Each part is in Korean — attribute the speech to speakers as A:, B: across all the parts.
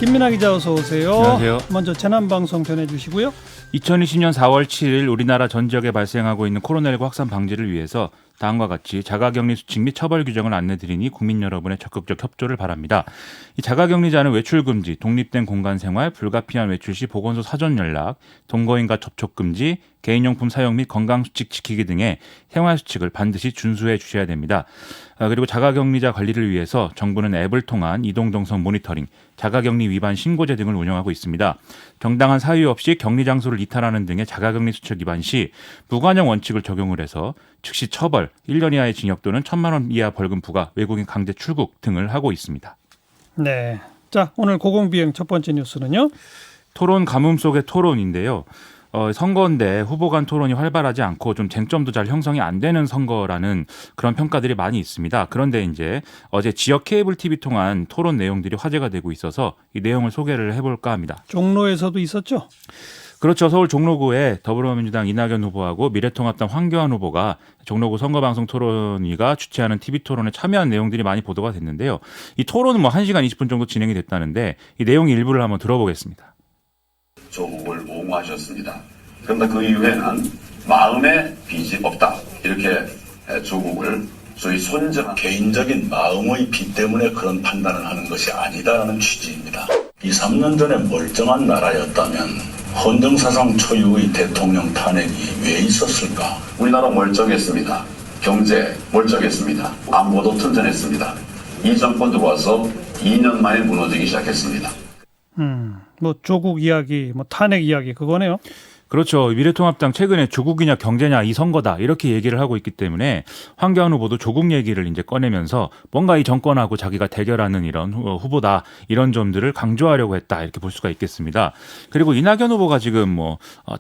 A: 김민하 기자 어서 오세요.
B: 안녕하세요.
A: 먼저 재난방송 전해주시고요.
B: 2020년 4월 7일 우리나라 전 지역에 발생하고 있는 코로나19 확산 방지를 위해서 다음과 같이 자가격리 수칙 및 처벌 규정을 안내드리니 국민 여러분의 적극적 협조를 바랍니다. 이 자가격리자는 외출금지, 독립된 공간생활, 불가피한 외출 시 보건소 사전 연락, 동거인과 접촉금지, 개인용품 사용 및 건강수칙 지키기 등의 생활수칙을 반드시 준수해 주셔야 됩니다. 그리고 자가격리자 관리를 위해서 정부는 앱을 통한 이동동선 모니터링, 자가격리 위반 신고제 등을 운영하고 있습니다. 정당한 사유 없이 격리 장소를 이탈하는 등의 자가격리 수칙 위반 시 무관용 원칙을 적용을 해서 즉시 처벌, 1년 이하의 징역 또는 1,000만 원 이하 벌금 부과, 외국인 강제 출국 등을 하고 있습니다.
A: 네. 자, 오늘 고공비행 첫 번째 뉴스는요.
B: 토론 가뭄 속의 토론인데요. 선거인데 후보 간 토론이 활발하지 않고 좀 쟁점도 잘 형성이 안 되는 선거라는 그런 평가들이 많이 있습니다. 그런데 이제 어제 지역 케이블 TV 통한 토론 내용들이 화제가 되고 있어서 이 내용을 소개를 해볼까 합니다.
A: 종로에서도 있었죠?
B: 그렇죠. 서울 종로구에 더불어민주당 이낙연 후보하고 미래통합당 황교안 후보가 종로구 선거방송 토론위가 주최하는 TV토론에 참여한 내용들이 많이 보도가 됐는데요. 이 토론은 1시간 20분 정도 진행이 됐다는데 이 내용 일부를 한번 들어보겠습니다.
C: 조국을 옹호하셨습니다. 그런데 그 이후에는 마음에 빚이 없다. 이렇게 조국을 소위 손정한 개인적인 마음의 빚 때문에 그런 판단을 하는 것이 아니다라는 취지입니다. 2, 3년 전에 멀쩡한 나라였다면 헌정사상 초유의 대통령 탄핵이 왜 있었을까? 우리나라 멀쩡했습니다. 경제 멀쩡했습니다. 안보도 튼튼했습니다. 이 정권 들어와서 2년 만에 무너지기 시작했습니다.
A: 뭐 조국 이야기, 뭐 탄핵 이야기 그거네요.
B: 그렇죠. 미래통합당 최근에 조국이냐 경제냐 이 선거다 이렇게 얘기를 하고 있기 때문에 황교안 후보도 조국 얘기를 이제 꺼내면서 뭔가 이 정권하고 자기가 대결하는 이런 후보다 이런 점들을 강조하려고 했다 이렇게 볼 수가 있겠습니다. 그리고 이낙연 후보가 지금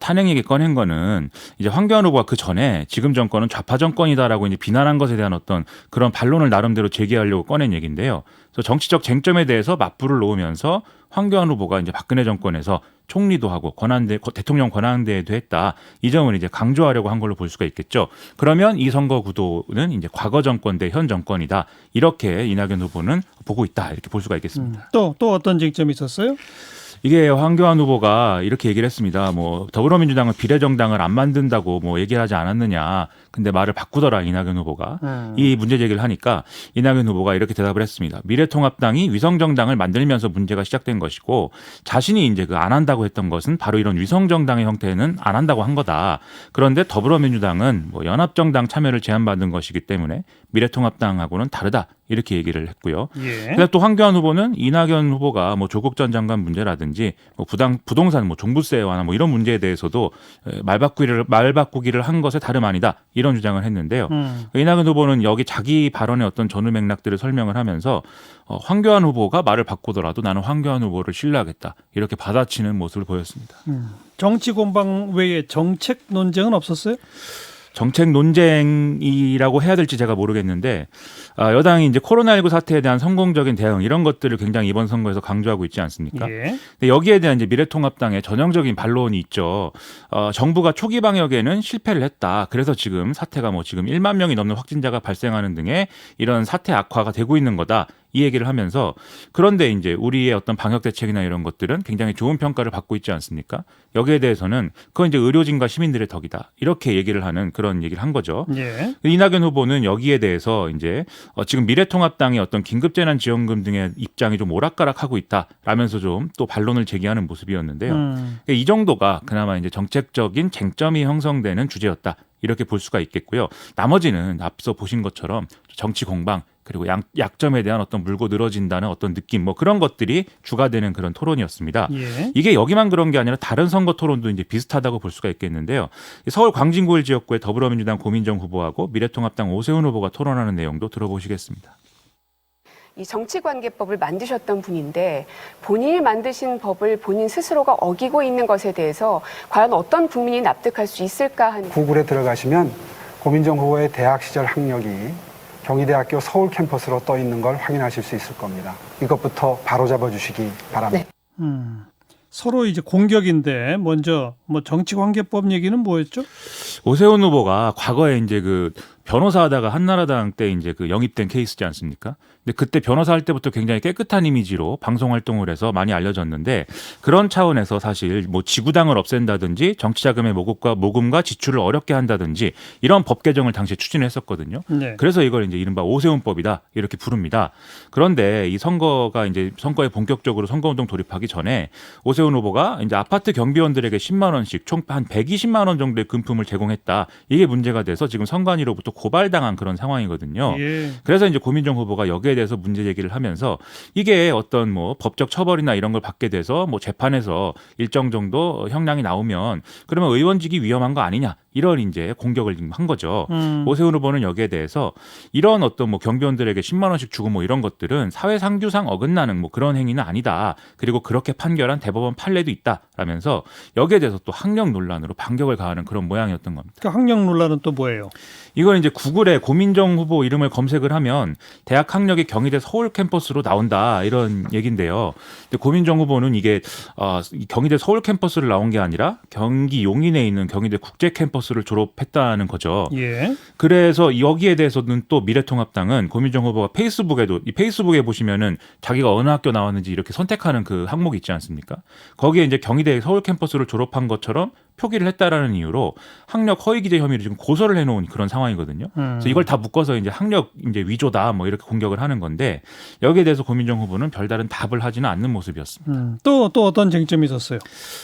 B: 탄핵 얘기 꺼낸 거는 이제 황교안 후보가 그 전에 지금 정권은 좌파 정권이다라고 이제 비난한 것에 대한 어떤 그런 반론을 나름대로 제기하려고 꺼낸 얘기인데요. 그래서 정치적 쟁점에 대해서 맞불을 놓으면서 황교안 후보가 이제 박근혜 정권에서 총리도 하고 대통령 권한대회도 했다. 이 점을 이제 강조하려고 한 걸로 볼 수가 있겠죠. 그러면 이 선거 구도는 이제 과거 정권 대 현 정권이다. 이렇게 이낙연 후보는 보고 있다. 이렇게 볼 수가 있겠습니다.
A: 또 어떤 쟁점이 있었어요?
B: 이게 황교안 후보가 이렇게 얘기를 했습니다. 더불어민주당은 비례정당을 안 만든다고 얘기를 하지 않았느냐. 근데 말을 바꾸더라 이낙연 후보가. 이 문제 제기를 하니까 이낙연 후보가 이렇게 대답을 했습니다. 미래통합당이 위성정당을 만들면서 문제가 시작된 것이고 자신이 이제 안 한다고 했던 것은 바로 이런 위성정당의 형태는 안 한다고 한 거다. 그런데 더불어민주당은 연합정당 참여를 제안받은 것이기 때문에 미래통합당하고는 다르다. 이렇게 얘기를 했고요.
A: 예.
B: 그다음 또 황교안 후보는 이낙연 후보가 조국 전 장관 문제라든지 부동산 종부세에 관한 이런 문제에 대해서도 말 바꾸기를 한 것에 다름 아니다. 이런 주장을 했는데요. 이낙연 후보는 여기 자기 발언의 어떤 전후 맥락들을 설명을 하면서 황교안 후보가 말을 바꾸더라도 나는 황교안 후보를 신뢰하겠다. 이렇게 받아치는 모습을 보였습니다.
A: 정치 공방 외에 정책 논쟁은 없었어요?
B: 정책 논쟁이라고 해야 될지 제가 모르겠는데 여당이 이제 코로나19 사태에 대한 성공적인 대응 이런 것들을 굉장히 이번 선거에서 강조하고 있지 않습니까?
A: 예.
B: 근데 여기에 대한 이제 미래통합당의 전형적인 반론이 있죠. 정부가 초기 방역에는 실패를 했다. 그래서 지금 사태가 지금 1만 명이 넘는 확진자가 발생하는 등의 이런 사태 악화가 되고 있는 거다. 이 얘기를 하면서 그런데 이제 우리의 어떤 방역 대책이나 이런 것들은 굉장히 좋은 평가를 받고 있지 않습니까? 여기에 대해서는 그건 이제 의료진과 시민들의 덕이다. 이렇게 얘기를 하는 그런 얘기를 한 거죠.
A: 예.
B: 이낙연 후보는 여기에 대해서 이제 지금 미래통합당의 어떤 긴급재난지원금 등의 입장이 좀 오락가락하고 있다라면서 좀 또 반론을 제기하는 모습이었는데요. 이 정도가 그나마 이제 정책적인 쟁점이 형성되는 주제였다. 이렇게 볼 수가 있겠고요. 나머지는 앞서 보신 것처럼 정치 공방 그리고 약점에 대한 어떤 물고 늘어진다는 어떤 느낌 그런 것들이 주가 되는 그런 토론이었습니다.
A: 예.
B: 이게 여기만 그런 게 아니라 다른 선거 토론도 이제 비슷하다고 볼 수가 있겠는데요. 서울 광진구 1지역구의 더불어민주당 고민정 후보하고 미래통합당 오세훈 후보가 토론하는 내용도 들어보시겠습니다.
D: 이 정치관계법을 만드셨던 분인데 본인이 만드신 법을 본인 스스로가 어기고 있는 것에 대해서 과연 어떤 국민이 납득할 수 있을까 하는.
E: 구글에 들어가시면 고민정 후보의 대학 시절 학력이 경희대학교 서울 캠퍼스로 떠 있는 걸 확인하실 수 있을 겁니다. 이것부터 바로잡아 주시기 바랍니다.
D: 네.
A: 서로 이제 공격인데 먼저 정치관계법 얘기는 뭐였죠?
B: 오세훈 후보가 과거에 이제 변호사 하다가 한나라당 때 이제 그 영입된 케이스지 않습니까? 근데 그때 변호사 할 때부터 굉장히 깨끗한 이미지로 방송 활동을 해서 많이 알려졌는데 그런 차원에서 사실 뭐 지구당을 없앤다든지 정치자금의 모금과 지출을 어렵게 한다든지 이런 법 개정을 당시에 추진을 했었거든요.
A: 네.
B: 그래서 이걸 이제 이른바 오세훈법이다 이렇게 부릅니다. 그런데 이 선거가 이제 선거에 본격적으로 선거운동 돌입하기 전에 오세훈 후보가 이제 아파트 경비원들에게 10만 원씩 총 한 120만 원 정도의 금품을 제공했다. 이게 문제가 돼서 지금 선관위로부터 고발당한 그런 상황이거든요.
A: 예.
B: 그래서 이제 고민정 후보가 여기에 대해서 문제 제기를 하면서 이게 어떤 뭐 법적 처벌이나 이런 걸 받게 돼서 뭐 재판에서 일정 정도 형량이 나오면 그러면 의원직이 위험한 거 아니냐 이런 이제 공격을 한 거죠. 오세훈 후보는 여기에 대해서 이런 어떤 뭐 경비원들에게 10만 원씩 주고 뭐 이런 것들은 사회상규상 어긋나는 뭐 그런 행위는 아니다. 그리고 그렇게 판결한 대법원 판례도 있다라면서 여기에 대해서 또 학력 논란으로 반격을 가하는 그런 모양이었던 겁니다.
A: 그 학력 논란은 또 뭐예요?
B: 이건 이제 구글에 고민정 후보 이름을 검색을 하면 대학 학력이 경희대 서울 캠퍼스로 나온다 이런 얘기인데요. 근데 고민정 후보는 이게 경희대 서울 캠퍼스를 나온 게 아니라 경기 용인에 있는 경희대 국제 캠퍼스를 졸업했다는 거죠.
A: 예.
B: 그래서 여기에 대해서는 또 미래통합당은 고민정 후보가 페이스북에도 이 페이스북에 보시면은 자기가 어느 학교 나왔는지 이렇게 선택하는 그 항목이 있지 않습니까? 거기에 이제 경희대 서울 캠퍼스를 졸업한 것처럼 표기를 했다라는 이유로 학력 허위 기재 혐의로 지금 고소를 해놓은 그런 상황이거든요. 그래서 이걸 다 묶어서 이제 학력 이제 위조다 뭐 이렇게 공격을 하는 건데 여기에 대해서 고민정 후보는 별다른 답을 하지는 않는 모습이었습니다.
A: 또 어떤 쟁점이 있었어요?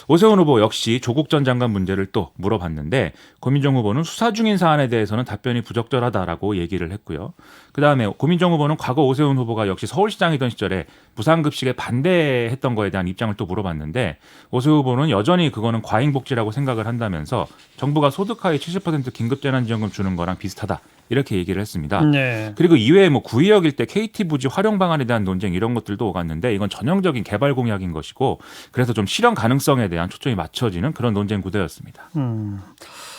B: 오세훈 후보 역시 조국 전 장관 문제를 또 물어봤는데 고민정 후보는 수사 중인 사안에 대해서는 답변이 부적절하다라고 얘기를 했고요. 그다음에 고민정 후보는 과거 오세훈 후보가 역시 서울시장이던 시절에 무상급식에 반대했던 거에 대한 입장을 또 물어봤는데 오세훈 후보는 여전히 그거는 과잉복지라고 생각을 한다면서 정부가 소득하위 70% 긴급재난지원금 주는 거랑 비슷하다 이렇게 얘기를 했습니다.
A: 네.
B: 그리고 이외에 뭐 구의역 일대 KT 부지 활용 방안에 대한 논쟁 이런 것들도 오갔는데 이건 전형적인 개발 공약인 것이고 그래서 좀 실현 가능성에 대한 초점이 맞춰지는 그런 논쟁 구도였습니다.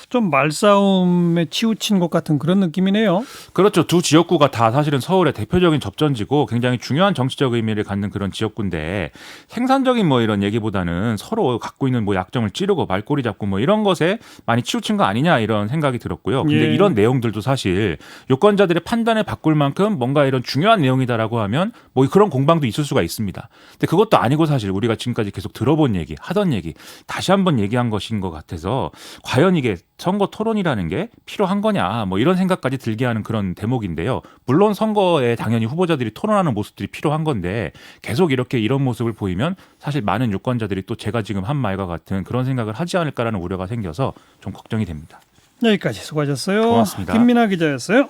A: 좀 말싸움에 치우친 것 같은 그런 느낌이네요.
B: 그렇죠. 두 지역구가 다 사실은 서울의 대표적인 접전지고 굉장히 중요한 정치적 의미를 갖는 그런 지역구인데 생산적인 뭐 이런 얘기보다는 서로 갖고 있는 뭐 약점을 찌르고 말꼬리 잡고 뭐 이런 것에 많이 치우친 거 아니냐 이런 생각이 들었고요. 근데
A: 예.
B: 이런 내용들도 사실 유권자들의 판단을 바꿀 만큼 뭔가 이런 중요한 내용이다라고 하면 뭐 그런 공방도 있을 수가 있습니다. 근데 그것도 아니고 사실 우리가 지금까지 계속 들어본 얘기, 하던 얘기 다시 한번 얘기한 것인 것 같아서 과연 이게 선거 토론이라는 게 필요한 거냐 뭐 이런 생각까지 들게 하는 그런 대목인데요. 물론 선거에 당연히 후보자들이 토론하는 모습들이 필요한 건데 계속 이렇게 이런 모습을 보이면 사실 많은 유권자들이 또 제가 지금 한 말과 같은 그런 생각을 하지 않을까라는 우려가 생겨서 좀 걱정이 됩니다.
A: 여기까지 수고하셨어요.
B: 고맙습니다.
A: 김민아 기자였어요.